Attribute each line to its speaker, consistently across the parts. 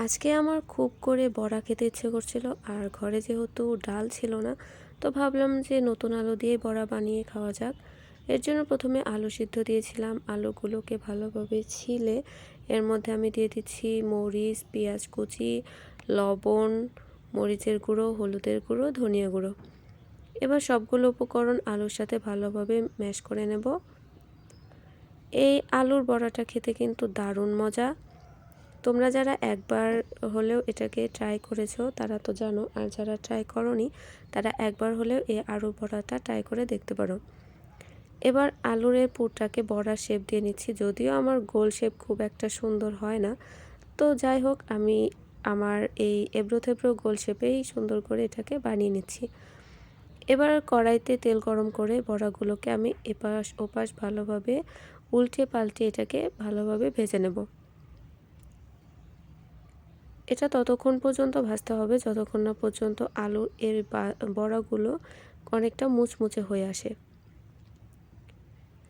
Speaker 1: আজকে আমার খুব করে বড়া খেতে ইচ্ছে করছিল, আর ঘরে যেহেতু ডাল ছিল না, তো ভাবলাম যে নতুন আলু দিয়ে বড়া বানিয়ে খাওয়া যাক। এর জন্য প্রথমে আলু সিদ্ধ দিয়েছিলাম। আলুগুলোকে ভালোভাবে ছিলে এর মধ্যে আমি দিয়ে দিচ্ছি মরিচ, পেঁয়াজ কুচি, লবণ, মরিচের গুঁড়ো, হলুদের গুঁড়ো, ধনিয়া গুঁড়ো। এবার সবগুলো উপকরণ আলুর সাথে ভালোভাবে ম্যাশ করে নেব। এই আলুর বড়াটা খেতে কিন্তু দারুণ মজা। তোমরা যারা একবার হলেও এটাকে ট্রাই করেছো তারা তো জানো, আর যারা ট্রাই করোনি তারা একবার হলেও এই আলুর বড়াটা ট্রাই করে দেখতে পারো। এবার আলুর এই পুরটাকে বড়ার শেপ দিয়ে নিচ্ছি। যদিও আমার গোল শেপ খুব একটা সুন্দর হয় না, তো যাই হোক আমি আমার এই এবড়ো থেবড়ো গোল শেপেই সুন্দর করে এটাকে বানিয়ে নিচ্ছি। এবার কড়াইতে তেল গরম করে বড়াগুলোকে আমি এপাশ ওপাশ ভালোভাবে উল্টে পাল্টে এটাকে ভালোভাবে ভেজে নেব। এটা ততক্ষণ পর্যন্ত ভাজতে হবে যতক্ষণ না পর্যন্ত আলুর এর বড়াগুলো অনেকটা মুচমুচে হয়ে আসে।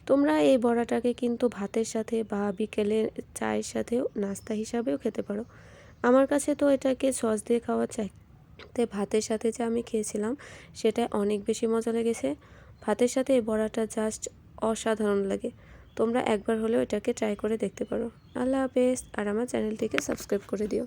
Speaker 1: তোমরা এই বড়াটাকে কিন্তু ভাতের সাথে বা বিকেলে চায়ের সাথেও নাস্তা হিসাবেও খেতে পারো। আমার কাছে তো এটাকে সস দিয়ে খাওয়া চাইতে ভাতের সাথে যে আমি খেয়েছিলাম সেটা অনেক বেশি মজা লেগেছে। ভাতের সাথে এই বড়াটা জাস্ট অসাধারণ লাগে। তোমরা একবার হলেও এটাকে ট্রাই করে দেখতে পারো। আল্লাহ হাফেজ, আর আমার চ্যানেলটিকে সাবস্ক্রাইব করে দিও।